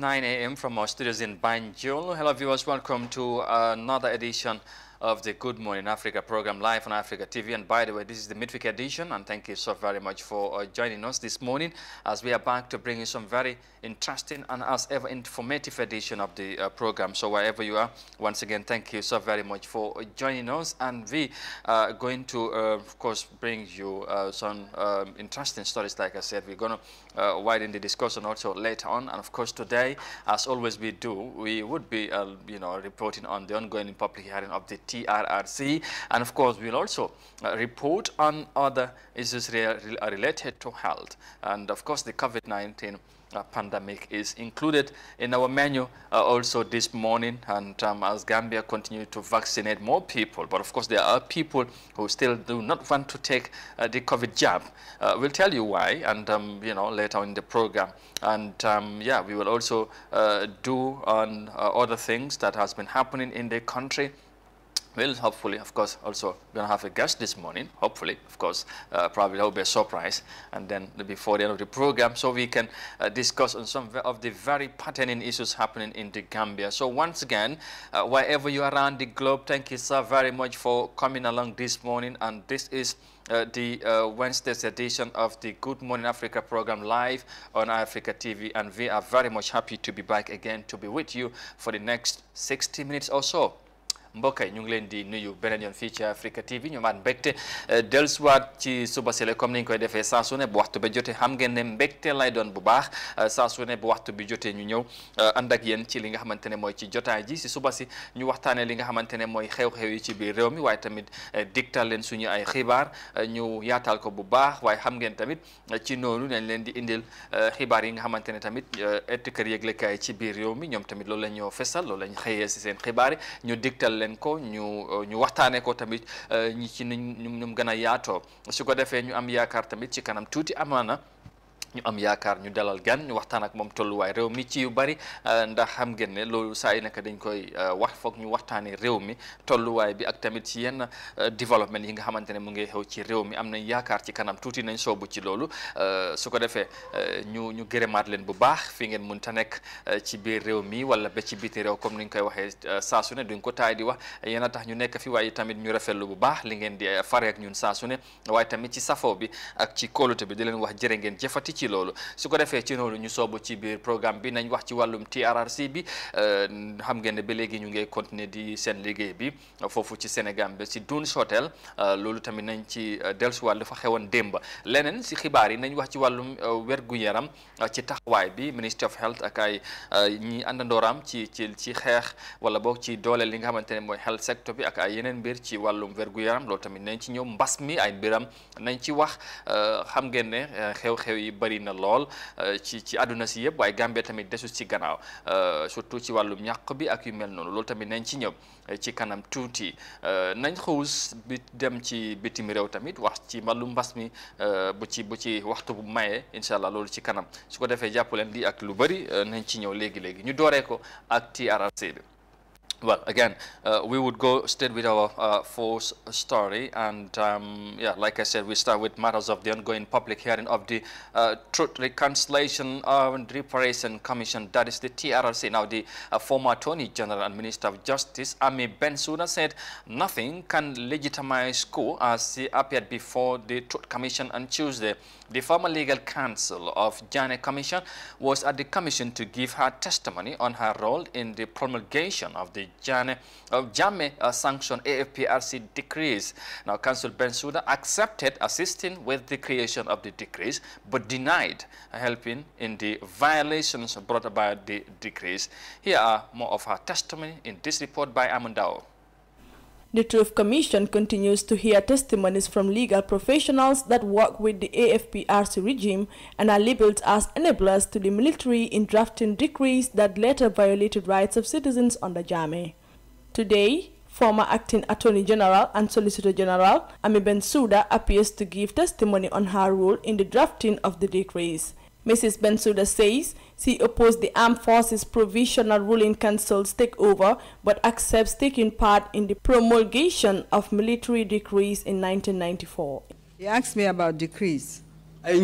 9 a.m. from our studios in Banjul. Hello viewers, welcome to another edition of the Good Morning Africa program live on Africa TV. And by the way, this is the midweek edition, and thank you so very much for joining us this morning as we are back to bring you some very interesting and as ever informative edition of the program. So wherever you are, once again, thank you so very much for joining us, and we are going to of course bring you some interesting stories. Like I said, we're going to widen the discussion also later on, and of course today, as always we do, we would be reporting on the ongoing public hearing of the TRRC, and of course we'll also report on other issues related to health, and of course the COVID-19 pandemic is included in our menu also this morning, and as Gambia continue to vaccinate more people, but of course there are people who still do not want to take the COVID jab. We'll tell you why, and later on in the program, and yeah, we will also do on other things that has been happening in the country. Well, hopefully, of course, also going to have a guest this morning. Hopefully, of course, probably that will be a surprise. And then before the end of the program, so we can discuss on some of the very pertinent issues happening in the Gambia. So once again, wherever you are around the globe, thank you so very much for coming along this morning. And this is the Wednesday's edition of the Good Morning Africa program live on Africa TV. And we are very much happy to be back again to be with you for the next 60 minutes or so. mbokk yi ñu ngi leen di nuyu beneen yoon fii ci Africa TV ñu maat mbégte dellusiwaat ci suba si la comme ni ñu koy defee saa su ne bu waxtu ba jotee xam ngeen ne mbégte lay doon bu baax saa su ne bu waxtu bi jotee ñu ñëw ànd ak yéen ci li nga xamante ne mooy ci jotaay ji si suba si ñu waxtaanee li nga xamante ne mooy xew-xew yi ci biir réew mi waaye tamit digtal leen suñu ay xibaar ñu yaatal ko bu baax waaye xam ngeen tamit ci noonu nañ leen di indil xibaar yi nga xamante ne tamit ëtt kër yëglekaay ci biir réew mi ñoom tamit loolu la ñoo fesal loolu lañ xëyee si seen xibaar yi ñu digtal leen ko ñu waxtaanee ko tamit ñi ci ñu gën a yaatoo su ko defee ñu am yaakaar tamit ci kanam tuuti amaana ñu am yaakaar ñu dalal gan ñu waxtaan ak moom tolluwaay réew mi ci yu bari ndax xam ngeen ne loolu saa yi naka dañ koy wax foog ñu waxtaanee réew mi tolluwaay bi ak tamit ci yenn développement yi nga xamante ne mu ngi xew ci réew mi am nañ yaakaar ci kanam tuuti nañ soobu ci loolu su ko defee ñu gërëmaat leen bu baax fi ngeen mun ta nekk ci biir réew mi wala ba ci biti réew comme ni ñu koy waxee saa su ne duñ ko taay di wax yéen a tax ñu nekk fi waaye tamit ñu rafetlu bu baax li ngeen di fare ak ñun saa su ne waaye tamit ci safoo bi ak ci kóolute bi di leen wax jërë ngeen jëfati ci loolu su ko defee ci noonu ñu soobu ci biir programme bi nañ wax ci wàllum TRRC bi xam ngeen ne ba léegi ñu ngi continuer di seen liggéey bi foofu ci Sénégal ba ci Dunes Hotel loolu tamit nañ ci dellusiwaat dafa xewoon démba leneen si xibaar yi nañ wax ci wàllum wér-gu-yaram ci taxawaay bi Ministry of Health ak ay ñi àndandooram ci xeex wala boog ci dooleel li nga xamante ne mooy health sector bi ak ay yeneen mbir ci wàllum wér-gu-yaram loolu tamit nañ ci ñëw mbas mi ay mbiram nañ ci wax xam ngeen ne xew-xew yi bari na lool ci àdduna si yëpp waaye Gambie tamit desul ci gannaaw surtout ci wàllum ñàq bi ak yu mel noonu loolu tamit nañ ci ñëw ci kanam tuuti nañ xuus bi dem ci bitim réew tamit wax ci wàllum mbas mi bu ci waxtu bu maye incha allah loolu ci kanam su ko defee jàpp leen lii ak lu bëri nañ ci ñëw léegi ñu dooree ko ak TRRC bi. Well, again, we would go straight with our fourth story, and yeah, like I said, we start with matters of the ongoing public hearing of the Truth, Reconciliation and Reparation Commission, that is the TRRC. Now, the former Attorney General and Minister of Justice, Ami Bensouda, said nothing can legitimize coup as he appeared before the Truth Commission on Tuesday. The former legal counsel of Janneh Commission was at the commission to give her testimony on her role in the promulgation of the Jammeh sanctioned AFPRC decrees. Now, Counsel Bensouda accepted assisting with the creation of the decrees, but denied helping in the violations brought by the decrees. Here are more of her testimony in this report by Amundao. The Truth Commission continues to hear testimonies from legal professionals that work with the AFPRC regime and are labeled as enablers to the military in drafting decrees that later violated rights of citizens under Jammeh. Today, former Acting Attorney General and Solicitor General Ami Bensouda appears to give testimony on her role in the drafting of the decrees. Mrs. Bensouda says she opposed the Armed Forces Provisional Ruling Council's takeover, but accepts taking part in the promulgation of military decrees in 1994. He asked me about decrees. Because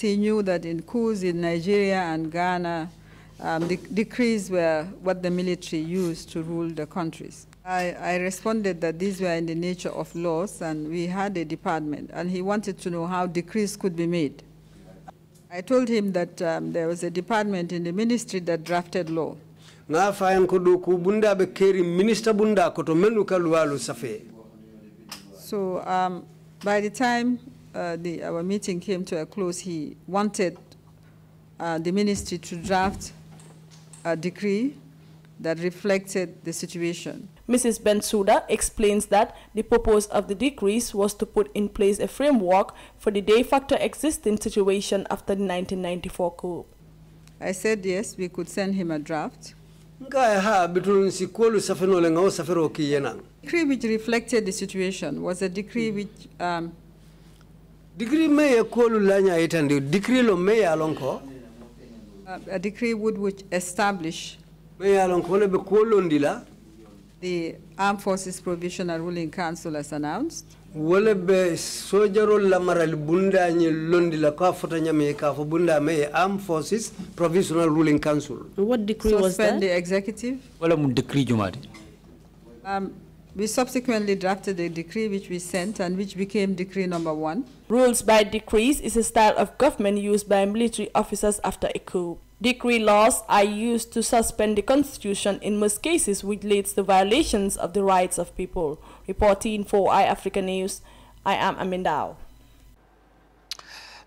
he knew that in coups in Nigeria and Ghana, the decrees were what the military used to rule the countries. I responded that these were in the nature of laws, and we had a department, and he wanted to know how decrees could be made. I told him that there was a department in the ministry that drafted law. So by the time our meeting came to a close, he wanted the ministry to draft a decree that reflected the situation. Mrs. Bensouda explains that the purpose of the decrees was to put in place a framework for the de facto existing situation after the 1994 coup. I said yes, we could send him a draft. Decree which reflected the situation was a decree which a decree would establish the Armed Forces Provisional Ruling Council as announced. Armed Forces Provisional Ruling Council. What decree was that? Suspend the executive. We subsequently drafted a decree which we sent and which became decree number 1. Rules by decrees is a style of government used by military officers after a coup. Decree laws are used to suspend the constitution in most cases, which leads to violations of the rights of people. Reporting for iAfrica News, I am Amindao.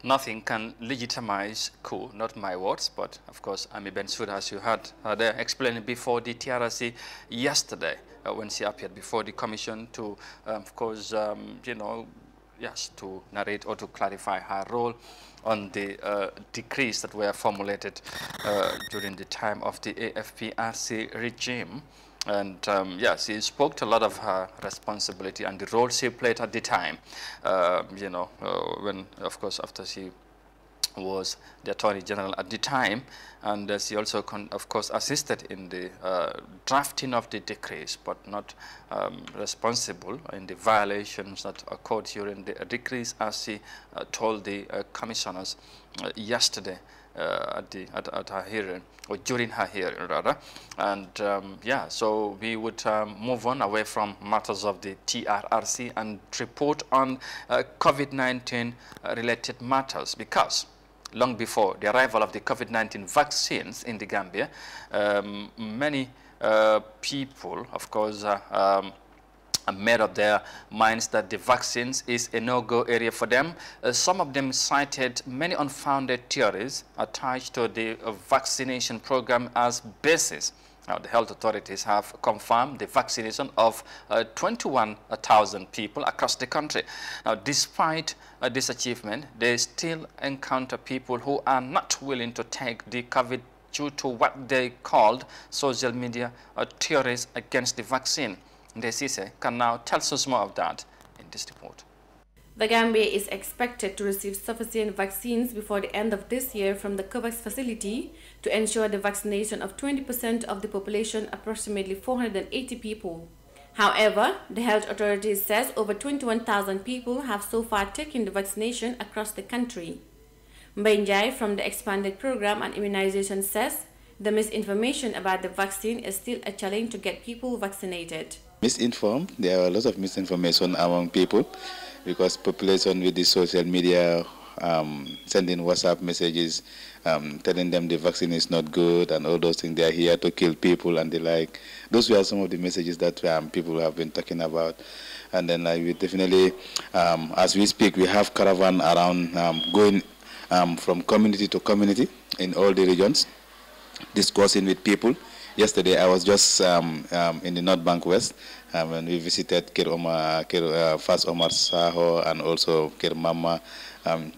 Nothing can legitimize coup, not my words, but of course Ami Bensouda, as you heard there, explained before the TRC yesterday when she appeared before the commission to, of course, you know, yes, to narrate or to clarify her role on the decrees that were formulated during the time of the AFPRC regime. And yes, she spoke to a lot of her responsibility and the role she played at the time, you know, when, of course, after she was the Attorney General at the time, and she also, of course, assisted in the drafting of the decrees, but not responsible in the violations that occurred during the decrees, as she told the commissioners yesterday at her hearing, or during her hearing rather. And yeah, so we would move on away from matters of the TRRC and report on COVID-19 related matters, because long before the arrival of the COVID-19 vaccines in the Gambia, many people, of course, made up their minds that the vaccines is a no-go area for them. Some of them cited many unfounded theories attached to the vaccination program as basis. Now, the health authorities have confirmed the vaccination of 21,000 people across the country. Now, despite this achievement, they still encounter people who are not willing to take the COVID due to what they called social media theories against the vaccine. Ndesise can now tell us more of that in this report. The Gambia is expected to receive sufficient vaccines before the end of this year from the COVAX facility to ensure the vaccination of 20% of the population, approximately 480 people. However, the health authorities says over 21,000 people have so far taken the vaccination across the country. Mbainjai from the expanded program on immunization says the misinformation about the vaccine is still a challenge to get people vaccinated. Misinformed, there are a lot of misinformation among people because population with the social media sending WhatsApp messages telling them the vaccine is not good and all those things, they are here to kill people and the like. Those were some of the messages that people have been talking about. And then we definitely, as we speak, we have caravan around going from community to community in all the regions, discussing with people. Yesterday, I was just in the North Bank West when we visited Fas Omar Saho and also Mama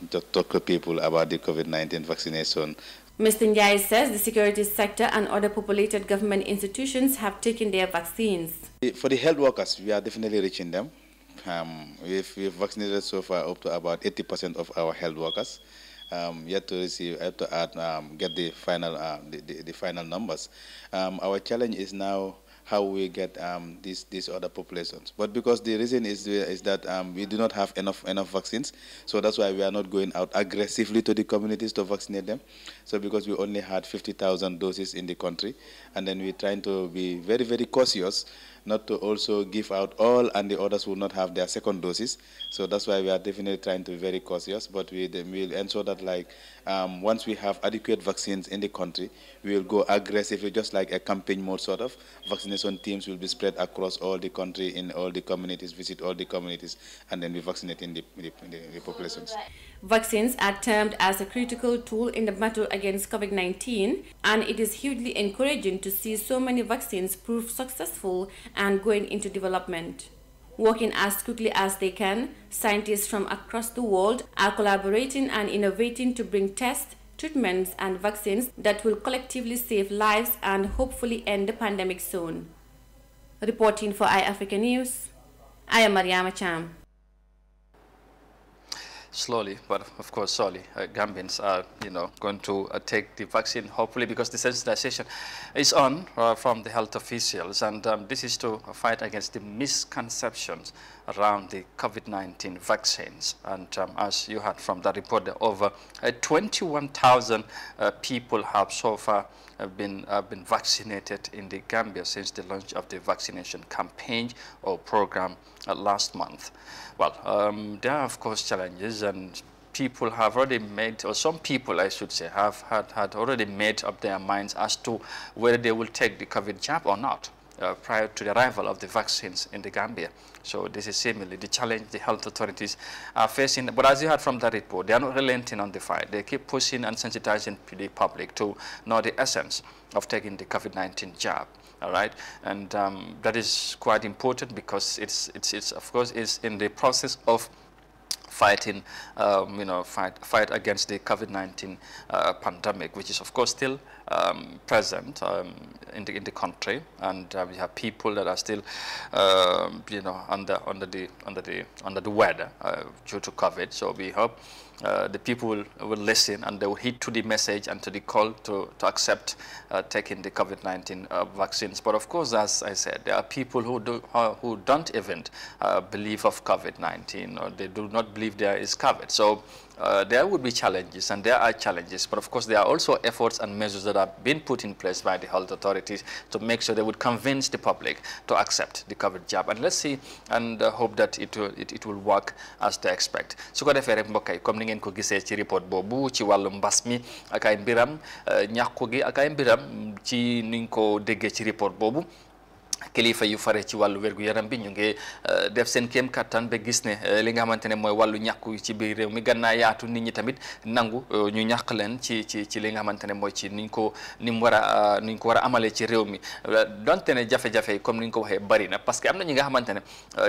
to talk to people about the COVID-19 vaccination. Mr. Njai says the security sector and other populated government institutions have taken their vaccines. For the health workers, we are definitely reaching them. We've vaccinated so far up to about 80% of our health workers. Yet to receive, have to add, get the final, the final numbers. Our challenge is now how we get these other populations. But because the reason is that we do not have enough vaccines, so that's why we are not going out aggressively to the communities to vaccinate them. So because we only had 50,000 doses in the country, and then we're trying to be very, very cautious not to also give out all, and the others will not have their second doses. So that's why we are definitely trying to be very cautious, but we'll ensure that, like, once we have adequate vaccines in the country, we will go aggressively, just like a campaign mode sort of. Vaccination teams will be spread across all the country, in all the communities, visit all the communities, and then we vaccinate in the populations. Vaccines are termed as a critical tool in the battle against COVID-19, and it is hugely encouraging to see so many vaccines prove successful and going into development. Working as quickly as they can, scientists from across the world are collaborating and innovating to bring tests, treatments, and vaccines that will collectively save lives and hopefully end the pandemic soon. Reporting for iAfrica News, I am Mariama Cham. Slowly, but of course surely, Gambians are, going to take the vaccine, hopefully, because the sensitization is on from the health officials, and this is to fight against the misconceptions around the COVID-19 vaccines. And as you heard from that report, over 21,000 people have so far been vaccinated in the Gambia since the launch of the vaccination campaign or program last month. Well, there are of course challenges, and people have already made, or some people I should say, have had already made up their minds as to whether they will take the COVID jab or not prior to the arrival of the vaccines in the Gambia. So this is seemingly the challenge the health authorities are facing. But as you heard from that report, they are not relenting on the fight. They keep pushing and sensitizing the public to know the essence of taking the COVID-19 jab. All right, and that is quite important, because it's of course is in the process of fighting, fight against the COVID-19 pandemic, which is of course still present in the country, and we have people that are still, under the weather due to COVID. So we hope the people will listen, and they will heed to the message and to the call to accept taking the COVID-19 vaccines. But of course, as I said, there are people who don't even believe of COVID-19, or they do not believe there is COVID. So there would be challenges, and there are challenges, but of course there are also efforts and measures that have been put in place by the health authorities to make sure they would convince the public to accept the COVID jab. And let's see and hope that it will work as they expect. Su ko defee rek mbokk yi, comme ni ngeen ko gisee ci report boobu ci wàllu mbas mi ak ay mbiram, ñàkku gi ak ay mbiram ci niñ ko déggee ci report boobu, kilifa yu fare ci wàllu wérgu yaram bi ñu ngi def seen kéem kattan ba gis ne li nga xamante ne mooy wàllu ñàkku ci biir réew mi gannaa yaatu nit ñi tamit nangu ñu ñàkk leen ci li nga xamante ne mooy ci niñ ko war a amalee ci réew mi. donte ne jafe-jafe yi comme ni ñu ko waxee bari na, parce que am na ñi nga xamante ne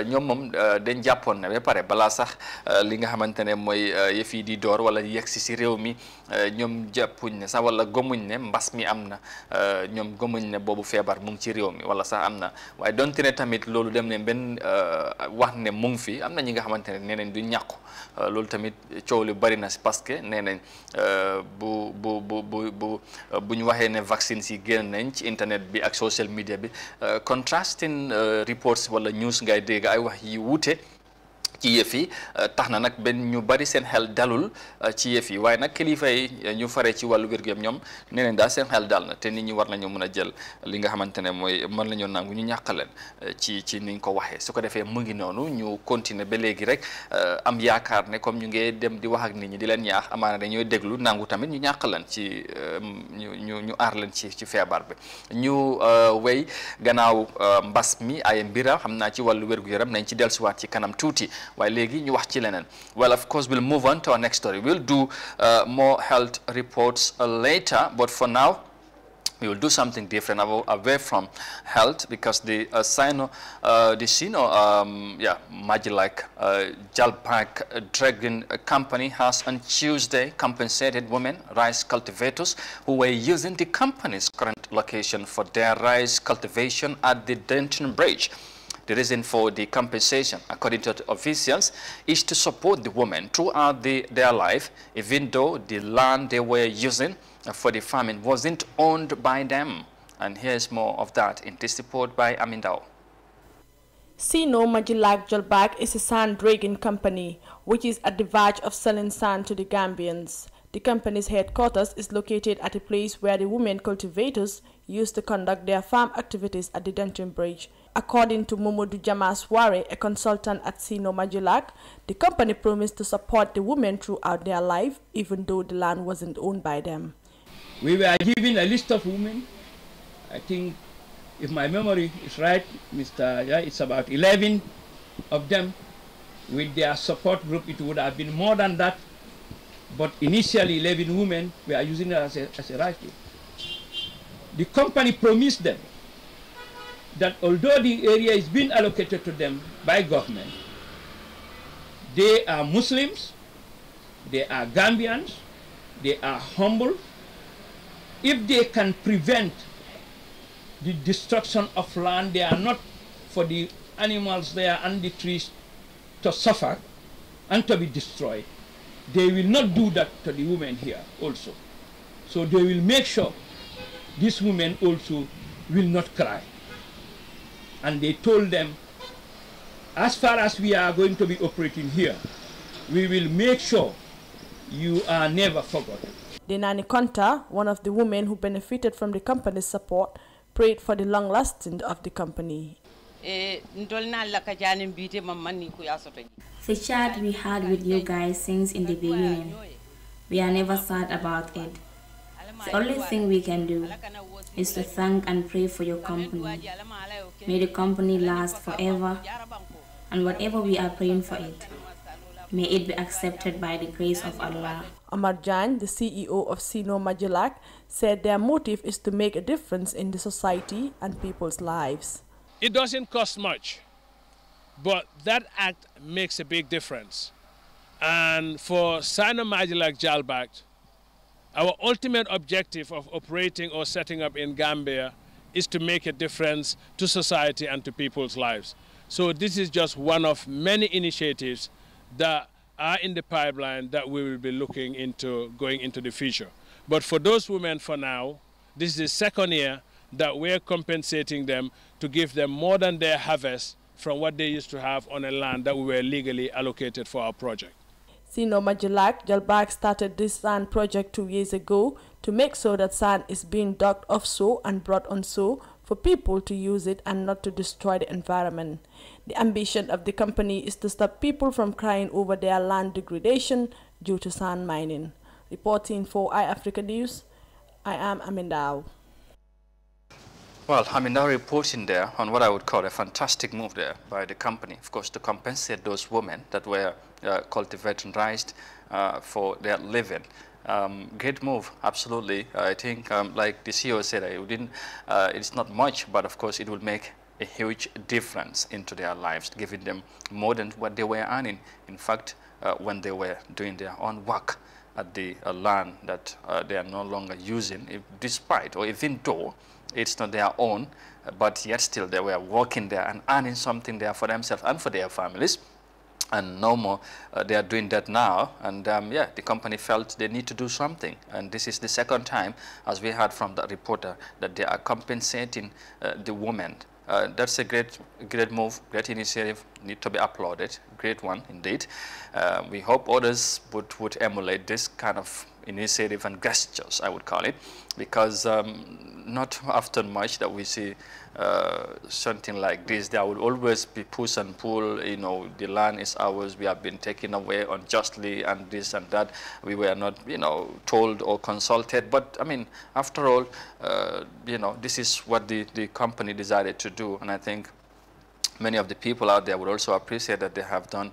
ñoom moom dañ jàppoon ne ba pare balaa sax li nga xamante ne mooy yëf yi di door wala yegsi si réew mi, ñoom jàppuñ ne sax wala gomuñ ne mbas mi am na, ñoom gomuñ ne boobu feebar mu ngi ci réew mi wala sax am na. waaye donte ne tamit loolu dem ne benn wax ne mu ngi fi, am na ñi nga xamante ne nee nañ du ñàkku. loolu tamit coow li bari na si, parce que nee nañ bu ñu waxee ne vaccines yi génn nañ ci internet bi ak social media bi, contrasting reports wala news ngay dégg ay wax yi wuute ci yëf yi, tax na nag benn ñu bari seen xel dalul ci yëf yi. waaye nag kilifa yi ñu faree ci wàllu wér-gu-yaram ñoom nee nañ daal seen xel dal na, te nit ñi war nañu mën a jël li nga xamante ne mooy mën nañoo nangu ñu ñàkkaleen ci niñ ko waxee. su ko defee mu ngi noonu ñu continuer ba léegi rek am yaakaar ne comme ñu ngi dem di wax ak nit ñi di leen ñaax, amaana dañooy déglu nangu tamit ñu ñàkkaleen ci ñu aar leen ci feebar bi. ñu wéy gannaaw mbas mi ay mbira xam naa ci wàllu wér-gu-yaram nañ ci dellusiwaat ci kanam tuuti. Well, of course, we'll move on to our next story. We'll do more health reports later, but for now, we will do something different away from health, because the Majilak Jalpak Dragon Company has on Tuesday compensated women rice cultivators who were using the company's current location for their rice cultivation at the Denton Bridge. The reason for the compensation, according to the officials, is to support the women throughout their life, even though the land they were using for the farming wasn't owned by them. And here's more of that in this report by Amindao. Sino Majilak Jalbak is a sand dragging company, which is at the verge of selling sand to the Gambians. The company's headquarters is located at a place where the women cultivators used to conduct their farm activities at the Denton Bridge. According to Momodu Jamasware, a consultant at Sino Majilak, the company promised to support the women throughout their life, even though the land wasn't owned by them. We were given a list of women. I think, if my memory is right, it's about 11 of them. With their support group, it would have been more than that. But initially, 11 women were using it as a rifle. The company promised them that although the area is being allocated to them by government, they are Muslims, they are Gambians, they are humble. If they can prevent the destruction of land, they are not for the animals there and the trees to suffer and to be destroyed. They will not do that to the women here also. So they will make sure these women also will not cry. And they told them, as far as we are going to be operating here, we will make sure you are never forgotten. Denani Konta, one of the women who benefited from the company's support, prayed for the long lasting of the company. The chat we had with you guys since in the beginning, we are never sad about it. The only thing we can do is to thank and pray for your company. May the company last forever, and whatever we are praying for it, may it be accepted by the grace of Allah. Amar Jan, the CEO of Sino Majilak, said their motive is to make a difference in the society and people's lives. It doesn't cost much, but that act makes a big difference. And for Sino Majilak Jalbak, our ultimate objective of operating or setting up in Gambia is to make a difference to society and to people's lives. So this is just one of many initiatives that are in the pipeline that we will be looking into going into the future. But for those women for now, this is the second year that we're compensating them to give them more than their harvest from what they used to have on a land that we were legally allocated for our project. Sino Majilak Jalbak started this sand project 2 years ago to make sure that sand is being dug offshore and brought onshore for people to use it and not to destroy the environment. The ambition of the company is to stop people from crying over their land degradation due to sand mining. Reporting for iAfrica News, I am Amindao. Well, Amindao reporting there on what I would call a fantastic move there by the company, of course, to compensate those women that were cultivating rice for their living. Great move, absolutely. I think, like the CEO said, it's not much, but of course it will make a huge difference into their lives, giving them more than what they were earning. In fact, when they were doing their own work at the land that they are no longer using, despite or even though it's not their own, but yet still they were working there and earning something there for themselves and for their families. And no more, they are doing that now. And yeah, the company felt they need to do something. And this is the second time, as we heard from the reporter, that they are compensating the women. That's a great move, great initiative, need to be applauded. Great one indeed. We hope others would emulate this kind of initiative and gestures, I would call it, because not often much that we see something like this. There will always be push and pull, you know, the land is ours, we have been taken away unjustly and this and that. We were not, you know, told or consulted. But I mean, after all, you know, this is what the company decided to do. And I think many of the people out there would also appreciate that they have done,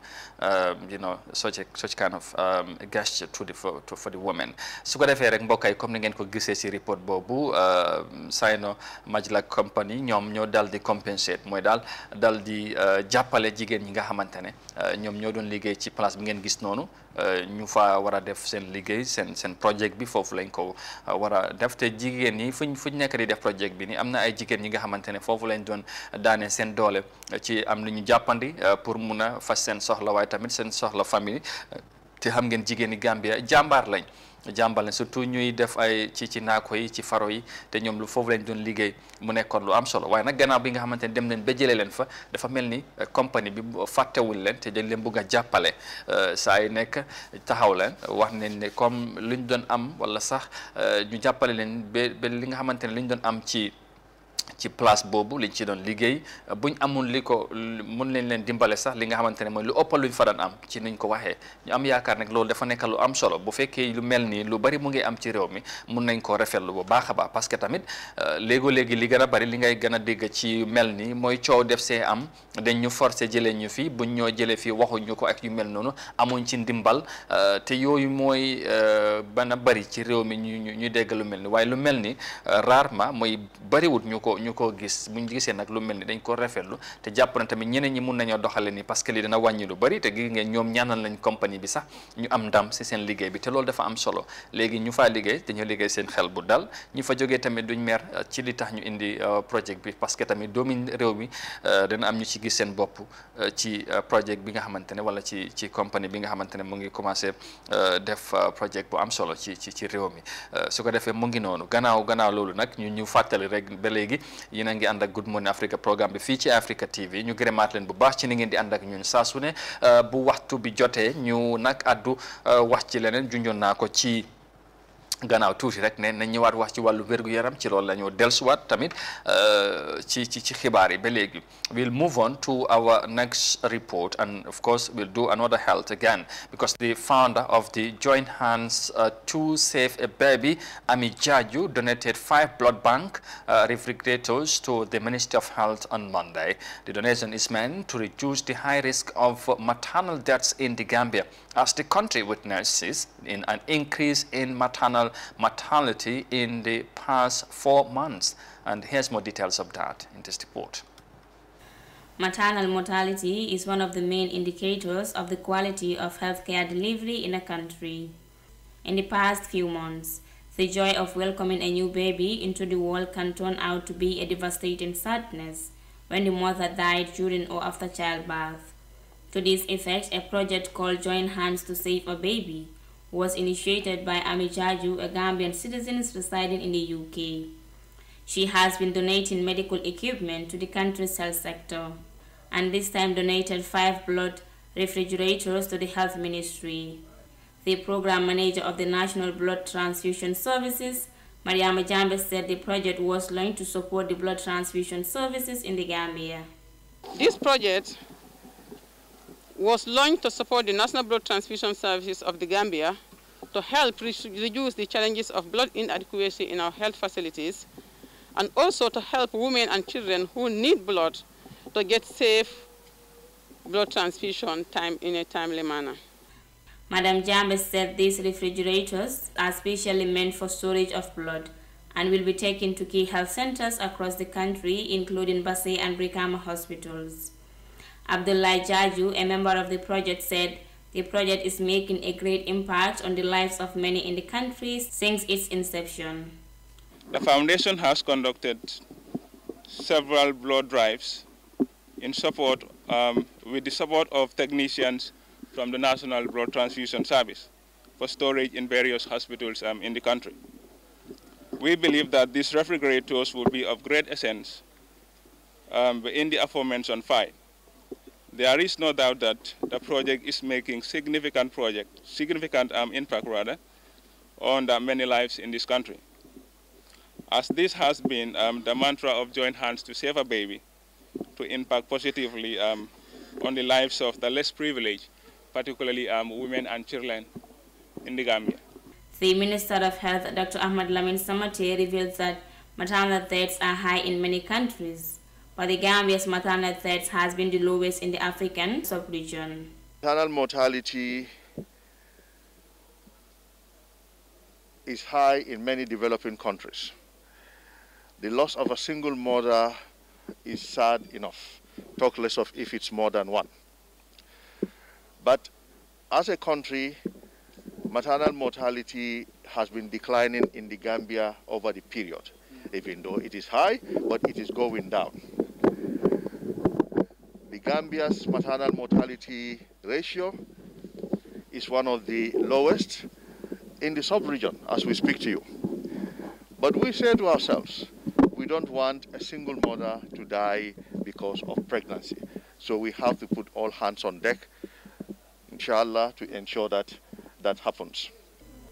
you know, such kind of gesture for the women. Su ko defee rek mbokk yi comme ni ngeen ko gisee ci report boobu, Sino Majilak company ñoom ñoo dal di compensate, mooy dal di jàppale jigéen ñi nga xamante ne ñoom ñoo doon liggéey ci place bi ngeen gis noonu. ñu fa war a def seen liggéey seen projet bi foofu lañ ko war a def te jigéen ñi fuñ nekk di def projet bi ni am na ay jigéen ñi nga xamante ne foofu lañ doon daane seen doole ci am lu ñu jàppandi pour mun a fas seen soxla waaye tamit seen soxla famille te xam ngeen jigéeni Gambia jàmbaar lañ surtout ñuy def ay ci naako yi ci faro yi te ñoom lu foofu lañ doon liggéey mu nekkoon lu am solo waaye nag gannaaw bi nga xamante ne dem nañ ba jëlee leen fa dafa mel ni compagnie bi fàttewul leen te dañ leen bëgg a jàppale saa yi nekk taxaw leen wax nañ ne comme luñ doon am wala sax ñu jàppale leen ba li nga xamante ne liñ doon am ci place boobu liñ ci doon liggéey buñ amul li ko mun leen dimbale sax li nga xamante ne mooy lu ëppal luñ fa daan am ci niñ ko waxee ñu am yaakaar nag loolu dafa nekk lu am solo bu fekkee lu mel nii lu bari mu ngi am ci réew mi mun nañ koo rafetlu bu baax a baax parce que tamit léegi li gën a bari li ngay gën a dégg ci mel nii mooy coow def see am dañ ñu forcé jëlee ñu fi buñ ñoo jëlee fii waxuñu ko ak yu mel noonu amuñ ci ndimbal te yooyu mooy bana bari ci réew mi ñu dégg lu mel ni waaye lu mel ni rarement mooy bariwut ñu ko gis buñ gisee nag lu mel ni dañ ko rafetlu te jàpp na tamit ñeneen ñi mun nañoo doxale ni parce que li dina wàññi lu bari te gis ngeen ñoom ñaanal nañ compagnie bi sax ñu am ndam si seen liggéey bi te loolu dafa am solo léegi ñu faa liggéey dañoo liggéey seen xel bu dal ñu fa jógee tamit duñ mer ci li tax ñu indi projet bi parce que tamit doomi réew mi dana am ñu ci gis seen bopp ci projet bi nga xamante ne wala ci compagnie bi nga xamante ne mu ngi commencé def projet bu am solo ci réew mi su ko defee mu ngi noonu gannaaw loolu nag ñu fàttali rek ba léegi yéen a ngi ànd ak Good Morning Africa programme bi fii ci Africa TV ñu gërëmaat leen bu baax ci ni ngeen di ànd ak ñun saa su ne bu waxtu bi jotee ñu nag addu wax ci leneen junjoon naa ko ci gannaaw tuuti rek ne nañ ñëwaat wax ci wàllu wér-gu-yaram ci loolu la ñu dellusiwaat tamit ci xibaar yi ba léegi we'll move on to our next report and of course we'll do another health again because the founder of the Join Hands to Save a Baby, Ami Jaju, donated 5 blood bank refrigerators to the Ministry of Health on Monday. The donation is meant to reduce the high risk of maternal deaths in the Gambia as the country witnesses in an increase in maternal mortality in the past 4 months. And here's more details of that in this report. Maternal mortality is one of the main indicators of the quality of healthcare delivery in a country. In the past few months, the joy of welcoming a new baby into the world can turn out to be a devastating sadness when the mother died during or after childbirth. To this effect, a project called Join Hands to Save a Baby was initiated by Ami Jaju, a Gambian citizen residing in the UK. She has been donating medical equipment to the country's health sector, and this time donated 5 blood refrigerators to the health ministry. The program manager of the National Blood Transfusion Services, Mariama Jambe, said the project was launched to support the blood transfusion services in the Gambia. This project was launched to support the National Blood Transfusion Services of the Gambia to help reduce the challenges of blood inadequacy in our health facilities, and also to help women and children who need blood to get safe blood transfusion in a timely manner. Madam Jambe said these refrigerators are specially meant for storage of blood and will be taken to key health centers across the country, including Basse and Brikama hospitals. Abdullah Jaju, a member of the project, said the project is making a great impact on the lives of many in the country since its inception. The foundation has conducted several blood drives in support, with the support of technicians from the National Blood Transfusion Service for storage in various hospitals in the country. We believe that these refrigerators will be of great essence in the aforementioned fight. There is no doubt that the project is making significant impact on the many lives in this country. As this has been the mantra of Join Hands to Save a Baby, to impact positively on the lives of the less privileged, particularly women and children in the Gambia. The Minister of Health, Dr. Ahmad Lamin Samate, revealed that maternal deaths are high in many countries, but the Gambia's maternal deaths has been the lowest in the African sub-region. Maternal mortality is high in many developing countries. The loss of a single mother is sad enough, talk less of if it's more than one. But as a country, maternal mortality has been declining in the Gambia over the period, even though it is high, but it is going down. The Gambia's maternal mortality ratio is one of the lowest in the sub-region as we speak to you. But we say to ourselves, we don't want a single mother to die because of pregnancy. So we have to put all hands on deck, inshallah, to ensure that that happens.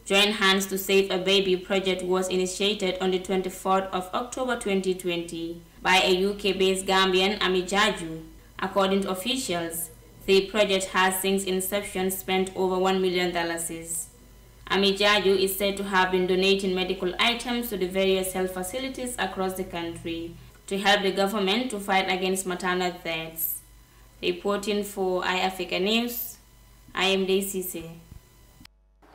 Join Hands to Save a Baby project was initiated on the 24th of October 2020 by a UK-based Gambian, Ami Jaju. According to officials, the project has since inception spent over $1 million. Ami Jaju is said to have been donating medical items to the various health facilities across the country to help the government to fight against maternal deaths. Reporting for iAfrica News, I am Daisy Sise.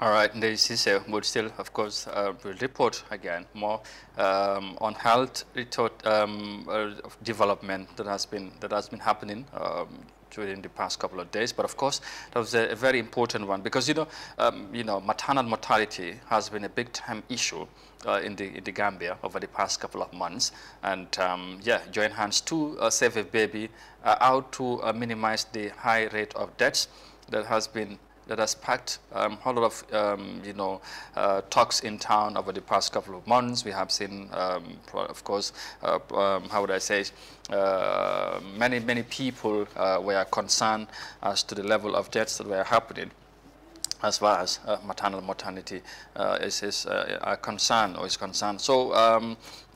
All right, Daisy Sise would still, of course, will report again more on health development that has been happening during the past couple of days. But of course, that was a very important one because maternal mortality has been a big time issue in the Gambia over the past couple of months. And Join Hands to Save a Baby out to minimize the high rate of deaths that has sparked a whole lot of talks in town over the past couple of months. We have seen, of course, how would I say, many people were concerned as to the level of deaths that were happening as far as maternal mortality is concerned. So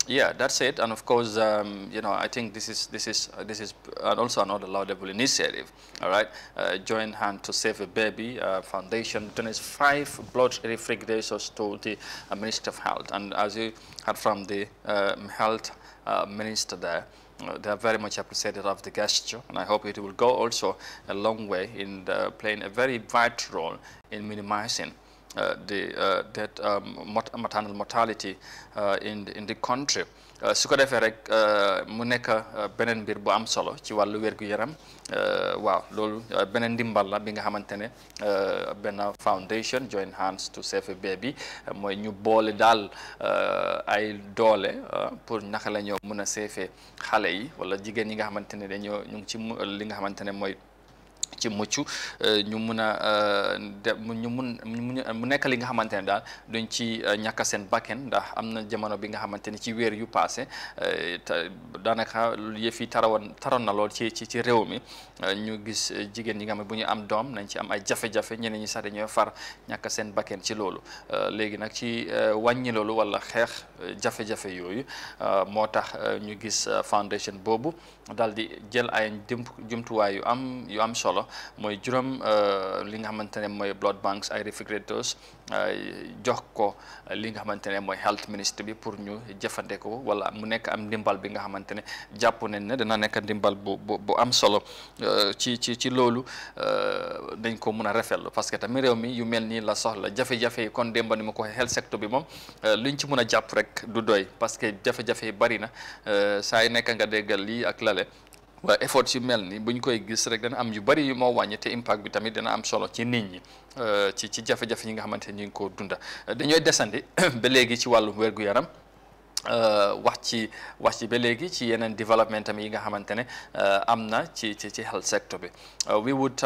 yeah, that's it. And of course, I think this is also another laudable initiative. All right, Join Hand to Save a Baby Foundation donates 5 blood refrigerators to the Ministry of Health. And as you heard from the health minister there, they are very much appreciative of the gesture, and I hope it will go also a long way in playing a very vital role in minimizing the maternal mortality in the country. Su ko defee rek mu nekk beneen mbir bu am solo ci wàllu wér-gu-yaram waaw loolu beneen ndimbal la bi nga xamante ne benn foundation Join Hands to Save a Baby mooy ñu boole daal ay doole pour naka la ñoo mën a seefee xale yi wala jigéen yi nga xamante ne dañoo ñu ngi ci li nga xamante ne mooy ci mucc ñu mun a mu nekk li nga xamante ne daal duñ ci ñàkk seen bakken ndax am na jamono bi nga xamante ne ci weer yu passé daanaka yëf yi taroon na lool ci réew mi ñu gis jigéen ñi nga xam ne bu ñu am doom nañ ci am ay jafe-jafe ñeneen ñi sax dañoo far ñàkk seen bakken ci loolu léegi nag ci wàññi loolu wala xeex jafe-jafe yooyu moo tax ñu gis foundation boobu daal di jël ay jumtuwaay yu am solo mooy juróom li nga xamante ne mooy blood banks ay refrigerators jox ko li nga xamante ne mooy health ministry bi pour ñu jëfandikoo wala mu nekk am ndimbal bi nga xamante ne jàpp nañ ne dana nekk ndimbal bu am solo ci loolu dañ ko mun a rafetlu parce que tamit réew mi yu mel nii la soxla jafe-jafe yi kon démb ni ma ko health sector bi moom luñ ci mun a jàpp rek du doy parce que jafe-jafe yi bari na saa yi nekk nga déggal lii ak lale waaye effort yu mel ni buñ koy gis rek dana am yu bari yu moo wàññi te impact bi tamit dana am solo ci nit ñi ci jafe-jafe yi nga xamante ne ñu ngi ko dunda dañooy desandi ba léegi ci wàllu wér-gu-yaram wax ci ba léegi ci yeneen développement yi nga xamante ne am na ci health sector bi we would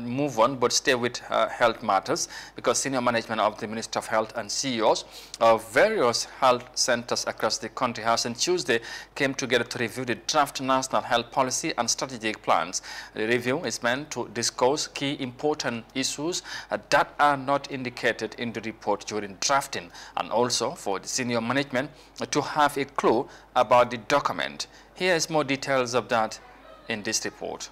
move on but stay with health matters because senior management of the Ministry of Health and CEOs of various health centers across the country has on Tuesday came together to review the draft national health policy and strategic plans. The review is meant to discuss key important issues that are not indicated in the report during drafting and also for the senior management to have a clue about the document. Here is more details of that in this report.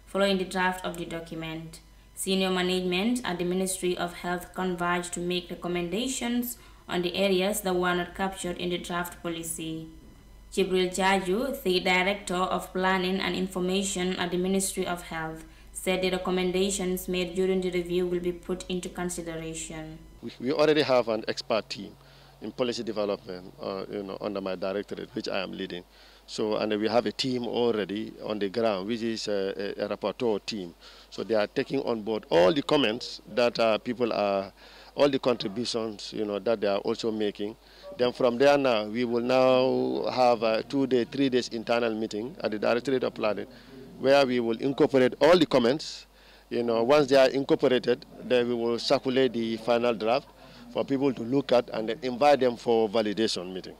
Following the draft of the document, senior management at the Ministry of Health converged to make recommendations on the areas that were not captured in the draft policy. Jibril Jaju, the Director of Planning and Information at the Ministry of Health, said the recommendations made during the review will be put into consideration. We already have an expert team in policy development under my directorate, which I am leading. So, and we have a team already on the ground, which is a rapporteur team. So they are taking on board all the comments that people are, all the contributions, that they are also making. Then from there now, we will now have a 2-day, 3 days internal meeting at the Directorate of Planning, where we will incorporate all the comments. Once they are incorporated, then we will circulate the final draft for people to look at and then invite them for validation meeting.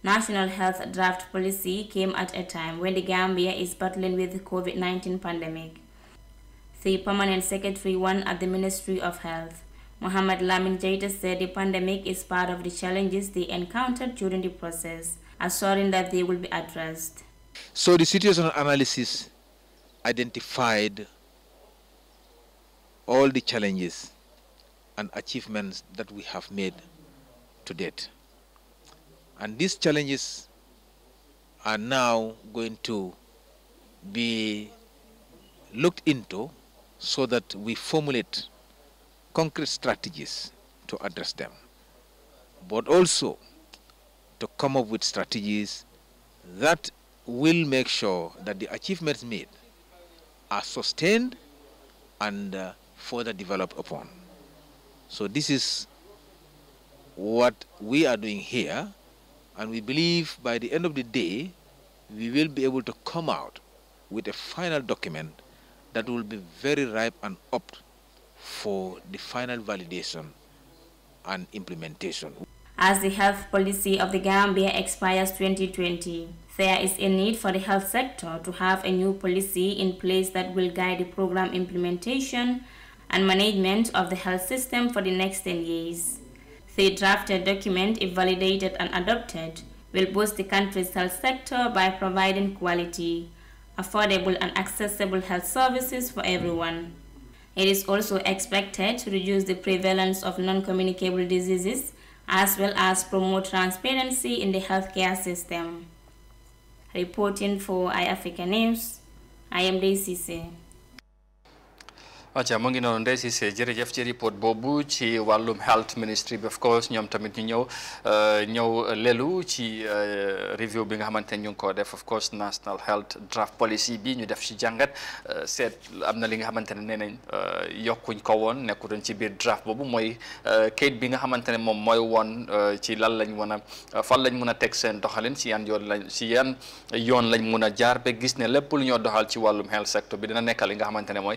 National Health Draft Policy came at a time when the Gambia is battling with the COVID-19 pandemic. The Permanent Secretary One at the Ministry of Health, Mohamed Lamin Jaita, said the pandemic is part of the challenges they encountered during the process, assuring that they will be addressed. So the situational analysis identified all the challenges and achievements that we have made to date. And these challenges are now going to be looked into so that we formulate concrete strategies to address them, but also to come up with strategies that will make sure that the achievements made are sustained and further developed upon. So this is what we are doing here, and we believe by the end of the day we will be able to come out with a final document that will be very ripe and up for the final validation and implementation. As the health policy of the Gambia expires 2020, there is a need for the health sector to have a new policy in place that will guide the program implementation and management of the health system for the next 10 years. The drafted document, if validated and adopted, will boost the country's health sector by providing quality, affordable and accessible health services for everyone. It is also expected to reduce the prevalence of non-communicable diseases as well as promote transparency in the healthcare system. Reporting for iAfrica News, I am Daisy. Acha mo ngi noonu Ndeye Cissé jërëjëf ci report boobu ci wàllum health ministry bi of course ñoom tamit ñu ñëw lelu ci review bi nga xamante ne ñu ngi ko def of course national health draft policy bi ñu def ci jàngat seet am na li nga xamante ne nee nañ yokkuñ ko woon nekkutoon ci biir draft boobu mooy kayit bi nga xamante ne moom mooy woon ci lan lañ mën a fan lañ mën a teg seen doxalin ci yan yoon lañ mën a jaar ba gis ne lépp lu ñoo doxal ci wàllum health sector bi dina nekkal li nga xamante ne mooy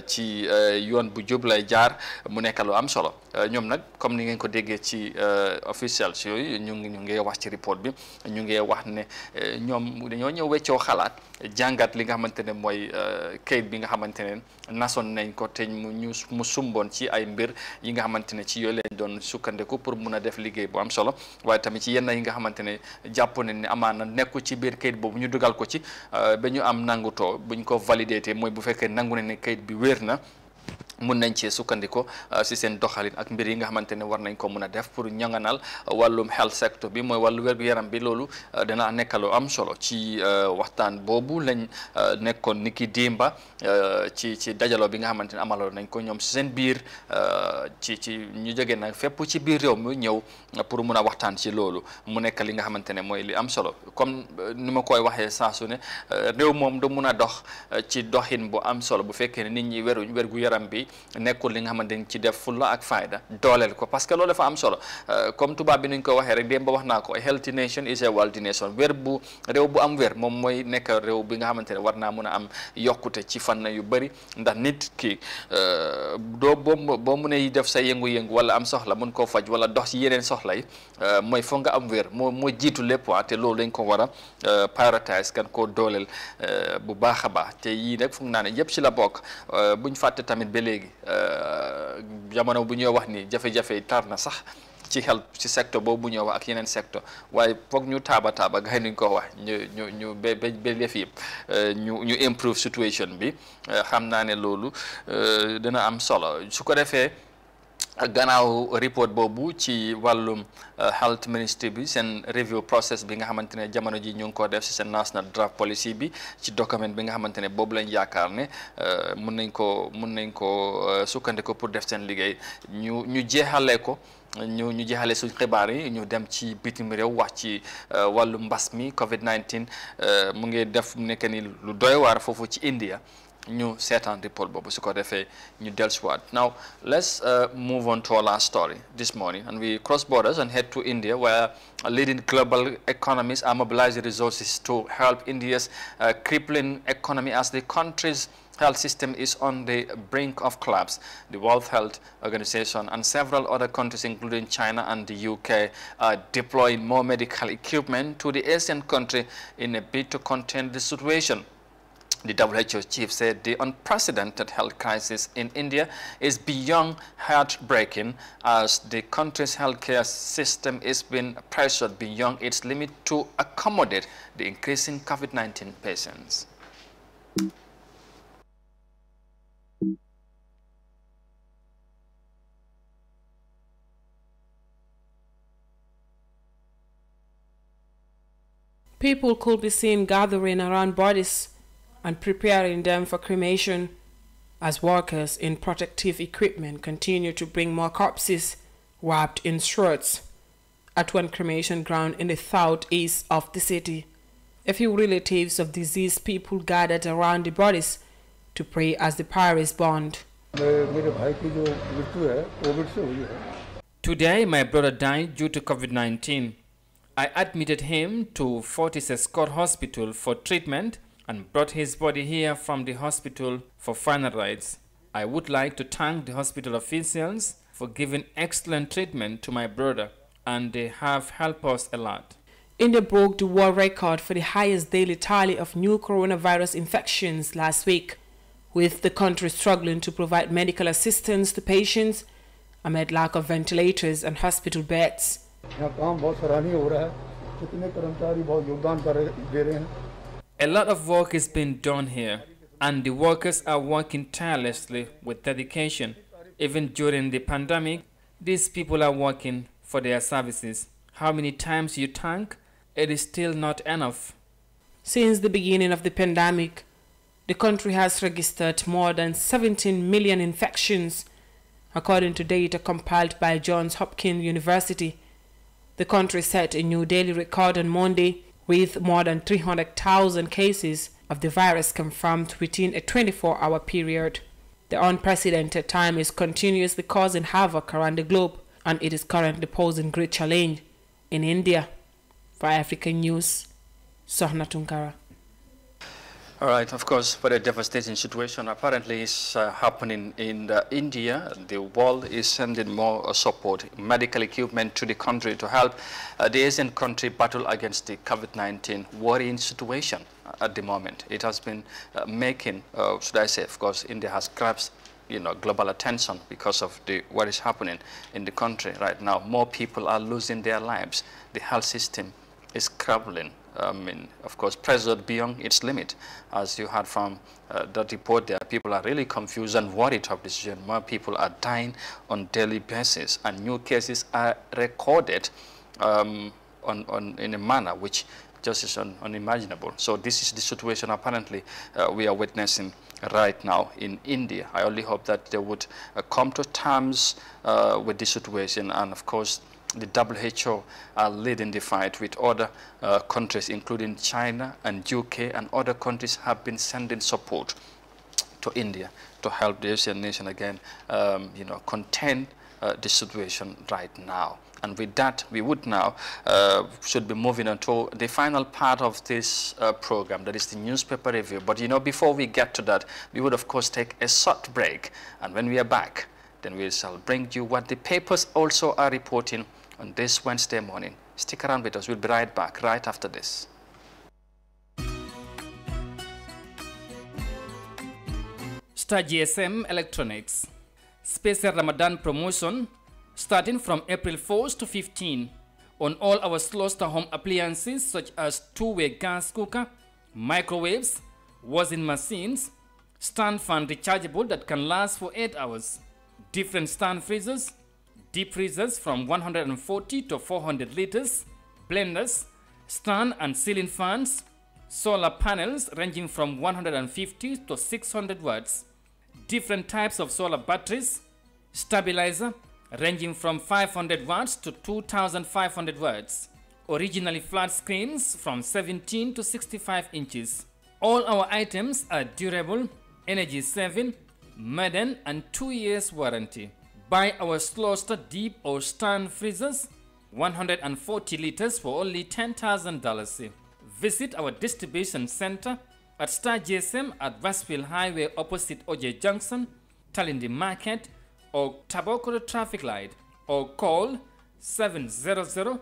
ci yoon bu jub lay jaar mu nekk lu am solo ñoom nag comme ni ngeen ko déggee ci officials yooyu ñu ngi wax ci report bi ñu ngi wax ne ñoom dañoo ñëw weccoo xalaat jàngat li nga xamante ne mooy kayit bi nga xamante ne nasoon nañ ko te mu sumboon ci ay mbir yi nga xamante ne ci yooyu leen doon sukkandiku pour mun a def liggéey bu am solo waaye tamit ci yenn yi nga xamante ne jàpp nañ ne amaana nekku ci biir kayit boobu ñu dugal ko ci ba ñu am nangutoo buñ ko validé mooy bu fekkee nangu ne kayit bi wér na mun nañ cee sukkandiko si seen doxalin ak mbir yi nga xamante ne war nañ ko mun a def pour ñanganal wàllum health sector bi mooy wàllu wér-gu-yaram bi loolu dana nekk lu am solo ci waxtaan boobu lañ nekkoon niki démba ci dajaloo bi nga xamante ne amaloon nañ ko ñoom si seen biir ci ñu jógee nag fépp ci biir réew mi ñëw pour mun a waxtaan ci loolu mu nekk li nga xamante ne mooy li am solo comme ni ma koy waxee saa su ne réew moom du mun a dox ci doxin bu am solo bu fekkee ne nit ñi wér-gu-yaram bi nekkul li nga xamante ni ci def fulla ak fayda dooleel ko parce que loolu dafa am solo comme tubaab bi nuñ ko waxee rek démb ba wax naa ko a healthy nation is a wealthy nation réew bu am wér moom mooy nekk réew bi nga xamante ne war naa mun a am yokkute ci fànn yu bëri ndax nit ki boo mu ne def sa yëngu-yëngu wala am soxla mun koo faj wala dox ci yeneen soxla yi mooy foog nga am wér moo jiitu lépp te loolu dañ ko war a prioritize kan koo dooleel bu baax a baax te yii nag foog naa ne yëpp ci la bokk buñ fàtte tamit ba léegi jamono bu ñuy wax ni jafe-jafe tar na sax ci ci secteur boobu bu ñuy wax ak yeneen secteur waaye foog ñu taaba gay nuñ ko wax ñu ba def yëpp ñu improve situation bi xam naa ne loolu dina am solo su ko defee gannaaw report boobu ci wàllum health ministry bi seen review process bi nga xamante ne jamono ji ñu ngi ko def si seen national draft policy bi ci document bi nga xamante ne boobu lañ yaakaar ne mun nañ ko sukkandiku pour def seen liggéey ñu jeexalee ko ñu jeexale suñ xibaar yi ñu dem ci bitim réew wax ci wàllu mbas mi COVID-19 mu ngi def nekk ni lu doy waar foofu ci India ñu seetaan report boobu su ko defee ñu dellusiwaat. Now let's move on to our last story this morning, and we cross borders and head to India, where leading global economies are mobilizing resources to help India's crippling economy as the country's health system is on the brink of collapse. The World Health Organization and several other countries, including China and the UK, are deploying more medical equipment to the Asian country in a bid to contain the situation. The WHO chief said the unprecedented health crisis in India is beyond heartbreaking, as the country's healthcare system is being pressured beyond its limit to accommodate the increasing COVID-19 patients. People could be seen gathering around bodies and preparing them for cremation as workers in protective equipment continue to bring more corpses wrapped in shirts at one cremation ground in the southeast of the city. A few relatives of deceased people gathered around the bodies to pray as the pair bond. Today, my brother died due to COVID-19. I admitted him to Fortis Escort Hospital for treatment and brought his body here from the hospital for final rites. I would like to thank the hospital officials for giving excellent treatment to my brother, and they have helped us a lot. India broke the world record for the highest daily tally of new coronavirus infections last week, with the country struggling to provide medical assistance to patients amid lack of ventilators and hospital beds. A lot of work is being done here, and the workers are working tirelessly with dedication. Even during the pandemic, these people are working for their services. How many times you thank? It is still not enough. Since the beginning of the pandemic, the country has registered more than 17 million infections, according to data compiled by Johns Hopkins University. The country set a new daily record on Monday, with more than 300,000 cases of the virus confirmed within a 24-hour period. The unprecedented time is continuously causing havoc around the globe, and it is currently posing great challenge in India. For African News, Sohna Tunkara. All right, of course, for a devastating situation apparently is happening in India. The world is sending more support, medical equipment to the country to help the Asian country battle against the COVID-19 worrying situation at the moment. It has been making, should I say, of course, India has grabbed global attention because of what is happening in the country right now. More people are losing their lives. The health system is crumbling. Of course, pressured beyond its limit. As you heard from that report there, people are really confused and worried of this situation. More people are dying on daily basis, and new cases are recorded in a manner which just is unimaginable. So this is the situation apparently we are witnessing right now in India. I only hope that they would come to terms with the situation, and of course, the WHO are leading the fight with other countries, including China and UK, and other countries have been sending support to India to help the Asian nation again, contain the situation right now. And with that, we would now should be moving on to the final part of this program, that is the newspaper review. But before we get to that, we would of course take a short break, and when we are back, then we shall bring you what the papers also are reporting on this Wednesday morning. Stick around with us. We'll be right back right after this. Star GSM Electronics. Special Ramadan promotion starting from April 4th to 15 on all our Star home appliances such as two-way gas cooker, microwaves, washing machines, stand fan rechargeable that can last for 8 hours, different stand freezers, deep freezers from 140 to 400 liters, blenders, stand and ceiling fans, solar panels ranging from 150 to 600 watts, different types of solar batteries, stabilizer ranging from 500 watts to 2500 watts, originally flat screens from 17 to 65 inches. All our items are durable, energy saving, modern and 2 years warranty. Buy our Slaughter deep or stand freezers, 140 liters for only $10,000. Visit our distribution center at Star GSM at Westfield Highway opposite OJ Junction, Talindi Market, or Tabokoro Traffic Light, or call 700-2494.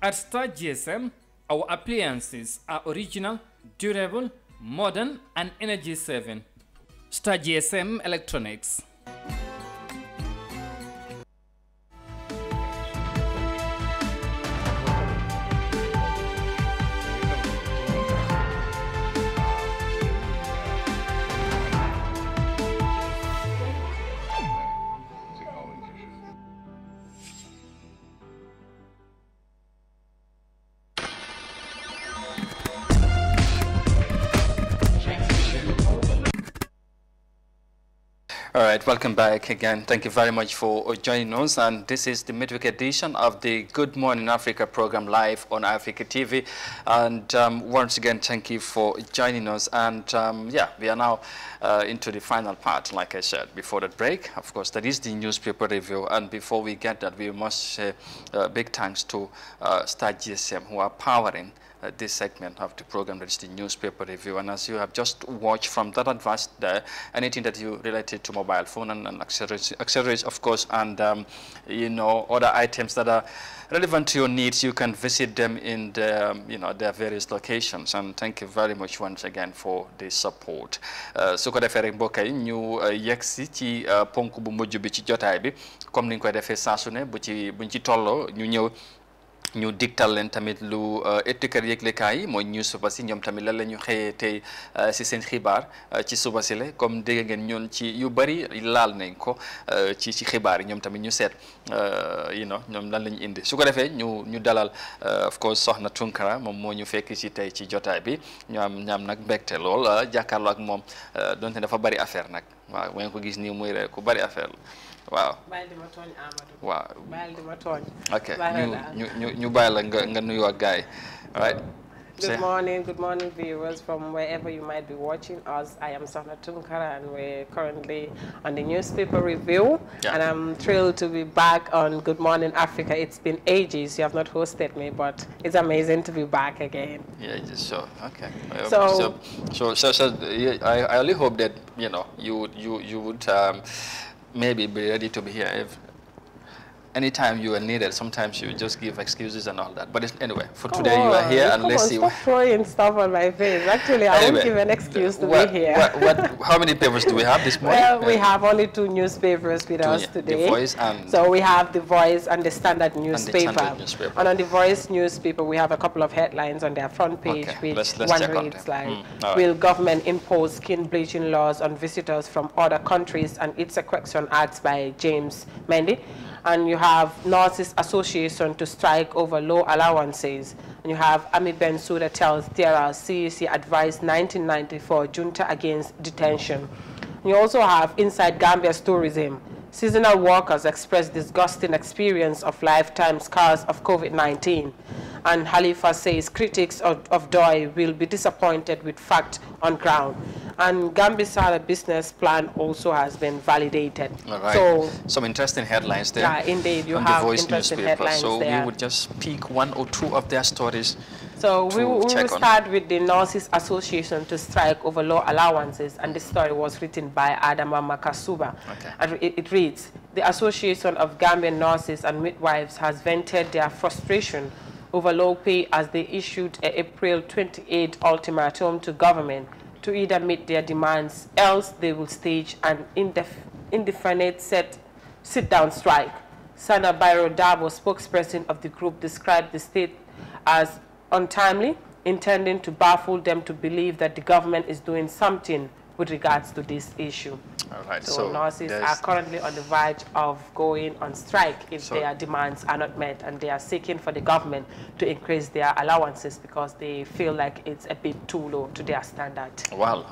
At Star GSM, our appliances are original, durable, modern, and energy saving. Star GSM Electronics. All right, welcome back again. Thank you very much for joining us. And this is the midweek edition of the Good Morning Africa program live on Africa TV. And once again, thank you for joining us. And yeah, we are now into the final part, like I said before the break. Of course, that is the newspaper review. And before we get that, we must say big thanks to Star GSM, who are powering this segment of the program, that is the newspaper review. And as you have just watched from that advice there, anything that you related to mobile phone and accessories, of course, and you know, other items that are relevant to your needs, you can visit them in the, you know, their various locations. And thank you very much once again for the support. su ko defee rek mbokk yi ñu yegsi ci ponk bu mujj bi ci jotaay bi, comme ni ñu koy defee saa su ne buñ ci tolloo ñu ñëw ñu digtal leen tamit lu ëttikër yëglekaay yi mooy news suba si ñoom tamit lan la ñu xëyee tey si seen xibaar ci suba si la comme dégg ngeen ñoon ci yu bari laal nañ ko ci xibaar yi ñoom tamit ñu seet you know ñoom lan la ñu indi su ko defee ñu dalal of course Soxna Tunkara moom moo ñu fekk ci tey ci jotaay bi ñaam nag mbégte lool jàkkaarloo ak moom donte dafa bari affaire nag waaw ngeen ko gis nii muy rek ku bari affaire la waaw bàyyi di ma tooñ Amadou waaw bàyyi di ma tooñ ok ñu bàyyi la nga nuyu ak gaay all right. Good morning viewers from wherever you might be watching us. I am Soxna Tunkara and we're currently on the newspaper review. Yeah. And I'm thrilled to be back on Good Morning Africa. It's been ages, you have not hosted me, but it's amazing to be back again. Yeah, sure, okay. So I only hope that, you know, you would maybe be ready to be here if anytime you are needed. Sometimes you just give excuses and all that. But anyway, for today you are here, and let's see. Stop throwing stuff on my face. Actually, I won't give an excuse to be here. How many papers do we have this morning? Well, we have only 2 newspapers with us today. The Voice and so we have The Voice and the Standard newspaper. And on The Voice newspaper, we have a couple of headlines on their front page, which one reads like, will government impose skin bleaching laws on visitors from other countries? And it's a question asked by James Mendy. And you have Nurses Association to strike over low allowances. And you have Ami Bensouda tells Tiara CEC advised 1994 junta against detention. And you also have Inside Gambia's Tourism. Seasonal workers express disgusting experience of lifetime scars of COVID-19. And Halifa says critics of DOI will be disappointed with fact on ground. And Gambia's business plan also has been validated. All right. So some interesting headlines there. Yeah, indeed, you have the Voice interesting headlines so there. So we would just pick 1 or 2 of their stories. So we will start with the Nurses Association to strike over low allowances, and this story was written by Adama Makasuba. Okay. And it reads, the Association of Gambian Nurses and Midwives has vented their frustration over low pay as they issued an April 28 ultimatum to government to either meet their demands, else they will stage an indefinite sit-down strike. Sana Bairo Dabo, spokesperson of the group, described the state as untimely, intending to baffle them to believe that the government is doing something with regards to this issue. All right. So nurses are currently on the verge of going on strike if their demands are not met, and they are seeking for the government to increase their allowances because they feel like it's a bit too low to their standard. Well,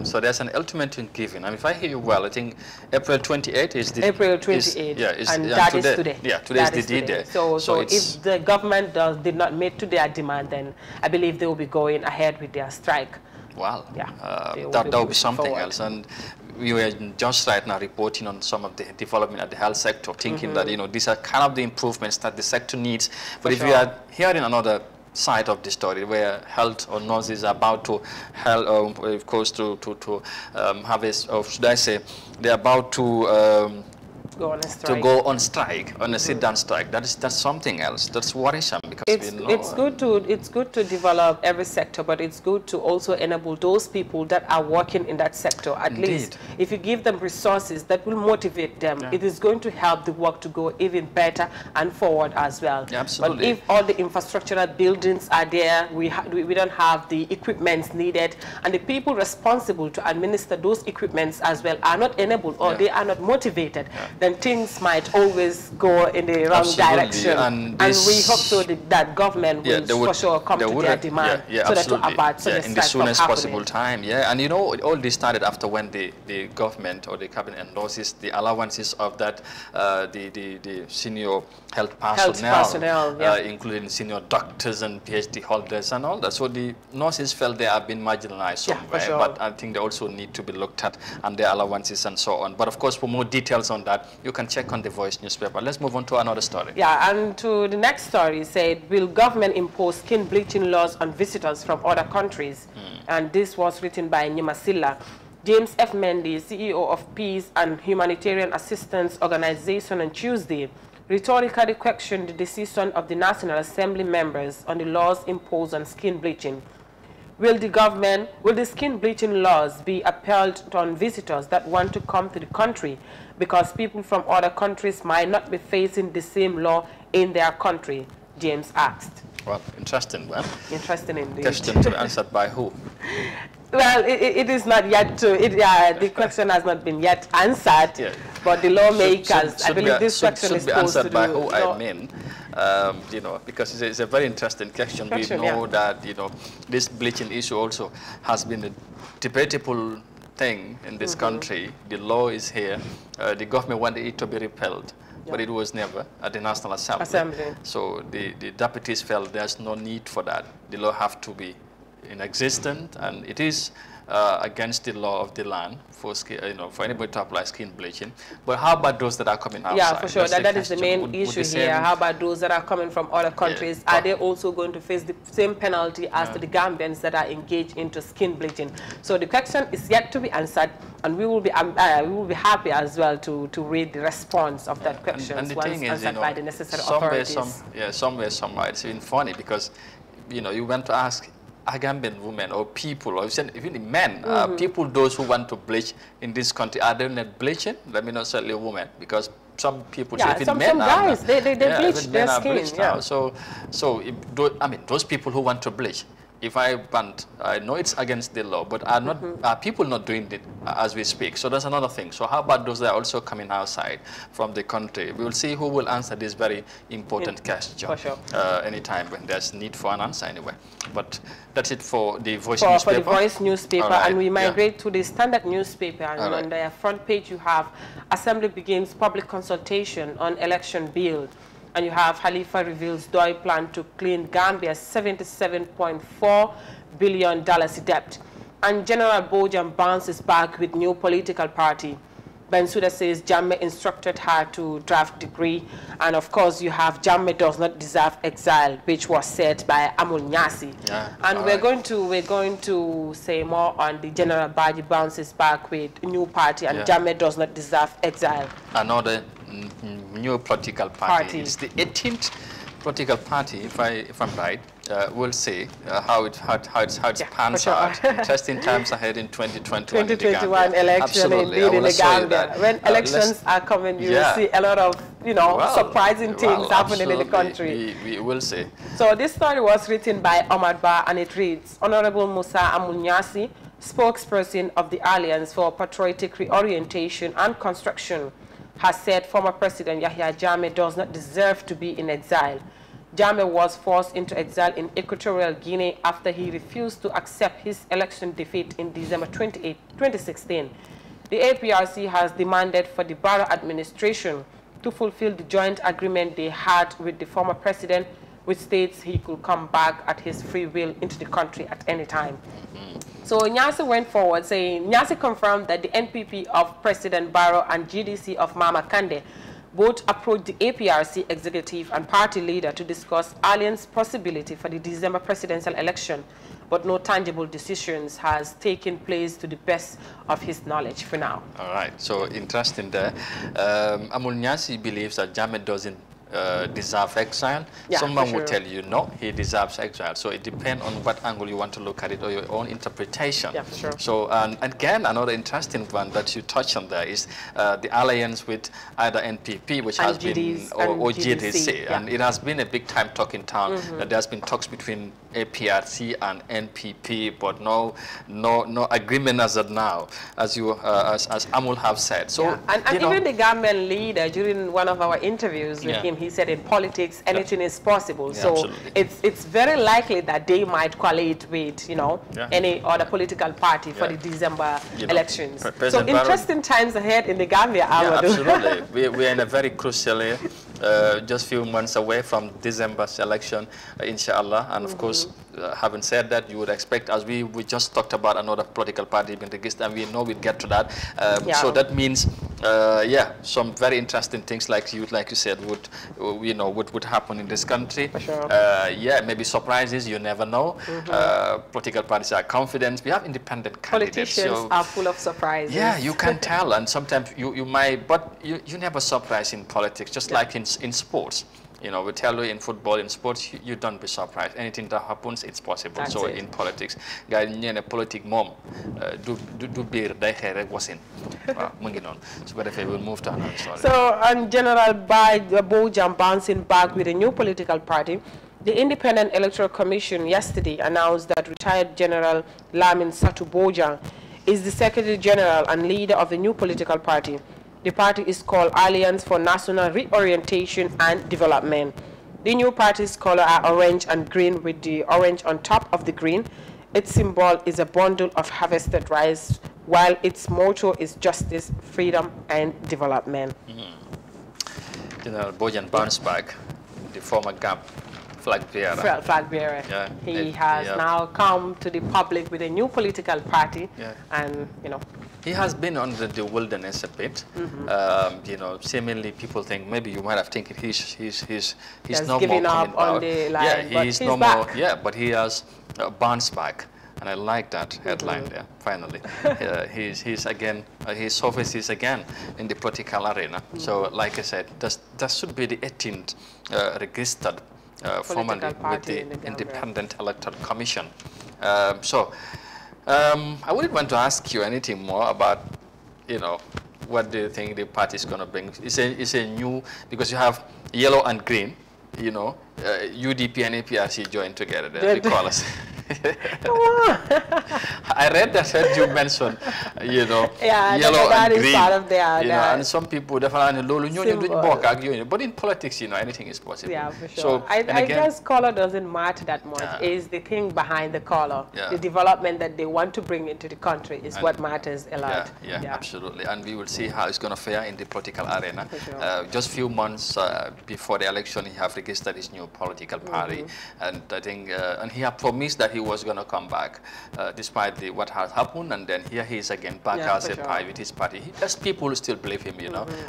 so there's an ultimatum given, and if I hear you well, I think April 28 is the April 28, and that is today. Yeah, today is the D-Day. So if the government did not meet to their demand, then I believe they will be going ahead with their strike. Wow. Yeah. That would be something else. And we were just right now reporting on some of the development at the health sector, thinking that, you know, these are kind of the improvements that the sector needs. But if we are hearing another side of the story where health or nurses are about to of course to have a, or should I say, they're about to go on strike, on a sit-down strike. That's something else. That's worrisome because it's good to develop every sector, but it's good to also enable those people that are working in that sector. At least if you give them resources that will motivate them, it is going to help the work to go even better and forward as well. Absolutely. But if all the infrastructural buildings are there, we don't have the equipments needed, and the people responsible to administer those equipments as well are not enabled or they are not motivated, then things might always go in the wrong direction. And we hope so that government will for sure come to their demand so that to avoid such a in the soonest from possible time. And you know, all this started after when the government or the cabinet endorses the allowances of that the senior health personnel, including senior doctors and PhD holders and all that. So the nurses felt they have been marginalized somewhere, but I think they also need to be looked at, and their allowances and so on. But of course, for more details on that, you can check on the Voice newspaper. Let's move on to another story. And to the next story, said, will government impose skin bleaching laws on visitors from other countries? And this was written by Nyamasila. James F. Mendy, CEO of Peace and Humanitarian Assistance Organization, on Tuesday rhetorically questioned the decision of the National Assembly members on the laws imposed on skin bleaching. Will the skin bleaching laws be upheld on visitors that want to come to the country because people from other countries might not be facing the same law in their country? James asked. Well, interesting. Well, interesting indeed. Question to be answered by who? Well, it is not yet the question has not been yet answered, but the lawmakers, I believe this question is supposed to be answered by who, I mean. You know, because it's a very interesting question. We know that, you know, this bleaching issue also has been a debatable thing in this country. The law is here. The government wanted it to be repealed, but it was never at the National Assembly. So the deputies felt there's no need for that. The law have to be in existence, and it is against the law of the land for for anybody to apply skin bleaching. But how about those that are coming outside? Yeah, for sure. That is the main issue here. How about those that are coming from other countries? Are they also going to face the same penalty as to the Gambians that are engaged into skin bleaching? So the question is yet to be answered, and we will be happy as well to read the response of that question and the once thing is, answered by the necessary authorities. Somewhere, it's even funny because, you know, you went to ask Gambian women or people, or even men, people, those who want to bleach in this country, are they not bleaching? Let me not say a woman, because some people, even men, some guys, they bleach their skin. Now. So I mean, those people who want to bleach, if I want, I know it's against the law, but are people not doing it as we speak? So that's another thing. So how about those that are also coming outside from the country? We will see who will answer this very important question anytime when there's need for an answer anyway. But that's it for the Voice newspaper. For the Voice newspaper, and we migrate to the Standard newspaper. And on their front page, you have Assembly begins public consultation on election bill. And you have Khalifa reveals DOI plan to clean Gambia's $77.4 billion debt. And General Bojang bounces back with new political party. Bensouda says Jammeh instructed her to draft decree. And of course, you have Jammeh does not deserve exile, which was said by Amul Nyasi. And we're going to say more on the General Baji bounces back with new party, and Jammeh does not deserve exile. Another new political party. It's the 18th political party, if I'm right. We'll see how it pans out. Interesting times ahead in 2021. 2021 election indeed in the Gambia. When elections are coming, you will see a lot of surprising things happening in the country. We will see. So this story was written by Omar Ba, and it reads: Honorable Musa Amul Nyasi, spokesperson of the Alliance for Patriotic Reorientation and Construction, has said former President Yahya Jammeh does not deserve to be in exile. Jammeh was forced into exile in Equatorial Guinea after he refused to accept his election defeat in December 28, 2016. The APRC has demanded for the Barrow administration to fulfill the joint agreement they had with the former president which states he could come back at his free will into the country at any time. So Nyasi went forward saying, Nyasi confirmed that the NPP of President Barrow and GDC of Mama Kande both approached the APRC executive and party leader to discuss alliance possibility for the December presidential election, but no tangible decisions has taken place to the best of his knowledge for now. All right, so interesting there. Amul Nyasi believes that Jammeh doesn't deserve exile. Yeah, Someone for would sure. tell you, no, he deserves exile. So it depends on what angle you want to look at it or your own interpretation. Yeah, for sure. So, and again, another interesting one that you touch on there is the alliance with either NPP, which has been, or GDC. Yeah. And it has been a big time talk in town. There's been talks between APRC and NPP, but no agreement as of now, as you as Amul have said. So yeah. And even the Gambian leader, during one of our interviews with him, he said in politics anything is possible. Yeah, so absolutely. it's very likely that they might coalesce with any other political party for the December elections. So interesting times ahead in the Gambia. Yeah, absolutely. We're in a very crucial year. Just a few months away from December's election, inshallah. And of course, having said that, you would expect, as we just talked about another political party being registered, and we know we'll get to that. So that means, some very interesting things, like you said, would happen in this country. For sure. Maybe surprises. You never know. Political parties are confident. We have independent candidates. Politicians are full of surprises. Yeah, you can tell, and sometimes you might, but you never surprise in politics. Just like in sports. We tell you in football, in sports, you don't be surprised. Anything that happens, it's possible. That's so it. in politics, guys, in politics, mom, do beer, they hear wasn't. So, but if we'll move to another story. So, and General Bojang bouncing back with a new political party. The Independent Electoral Commission yesterday announced that retired General Lamin Satu Bojang is the Secretary General and leader of the new political party. The party is called Alliance for National Reorientation and Development. The new party's color are orange and green, with the orange on top of the green. Its symbol is a bundle of harvested rice, while its motto is justice, freedom, and development. General Bojang bounced back, the former GAP flag bearer. Flag bearer. Yeah. He has now come to the public with a new political party, and he has been under the wilderness a bit. Seemingly people think, maybe you might have taken he's no more coming up on out. the line, Yeah, he's no back. more. Yeah, but he has bounced back, and I like that headline there. Finally, he's again. He surfaces again in the political arena. So, like I said, that should be the 18th registered formally with the Independent Electoral Commission. I wouldn't want to ask you anything more about, what do you think the party is going to bring? It's a new, because you have yellow and green, UDP and APRC joined together there, the colors. I read that you mentioned, yellow and green, part of and some people definitely, but in politics, anything is possible. Yeah, for sure. So, I guess color doesn't matter that much. It's the thing behind the color, the development that they want to bring into the country is what matters a lot. Yeah, absolutely. And we will see how it's going to fare in the political arena. For sure. Just a few months before the election, he have registered his new political party, and I think, and he had promised that he was going to come back, despite what has happened, and then here he is again back as a party with his party. There's people who still believe him,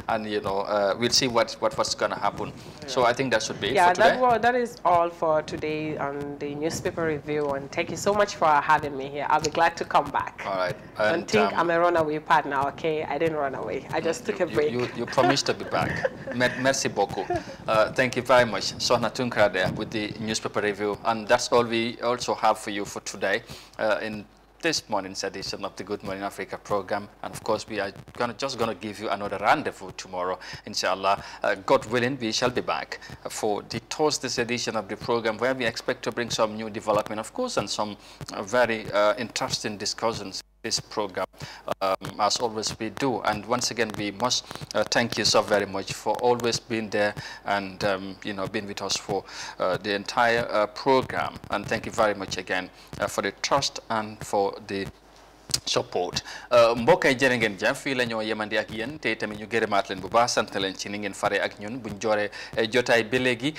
and we'll see what's going to happen. So I think that should be it for today. That is all for today on the newspaper review, and thank you so much for having me here. I'll be glad to come back. All right. And think I'm a runaway partner, okay? I didn't run away. I just took a break. You promised to be back. Merci beaucoup. Thank you very much. Sohna Tunkara there with the newspaper review, and that's all we also have for you for today in this morning's edition of the Good Morning Africa program. And of course, we are just going to give you another rendezvous tomorrow, inshallah. God willing, we shall be back for the Thursday's edition of the program, where we expect to bring some new development, of course, and some very interesting discussions. This program, as always we do. And once again, we must thank you so very much for always being there and being with us for the entire program. And thank you very much again for the trust and for the support mbokk yi jërë ngeen jëf fii la ñoo yemandi ak yéen te tamit ñu gërëmaat leen bu baax sant leen ci ni ngeen faree ak ñun buñ jooree jotaay ba léegi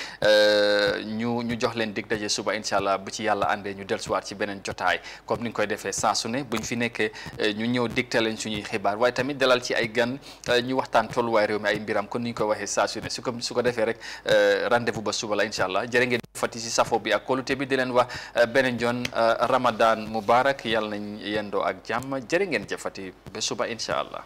ñu jox leen dig daje suba incha allah bu ci yàlla àndee ñu dellusiwaat ci beneen jotaay comme ni nga koy defee saa su ne buñ fi nekkee ñu ñëw digte leen suñuy xibaar waaye tamit dalal ci ay gan ñu waxtaan tolluwaay réew mi ay mbiram kon ni ñu koy waxee saa su ne su ko defee rek rendez-vous ba suba la incha allah jërë ngeen fati si safo bi ak kóolute bi di leen wax beneen yoon Ramadan Mubarak yàlla nañ yendoo ak jàmm jërë ngeen jëfati ba suba incha allah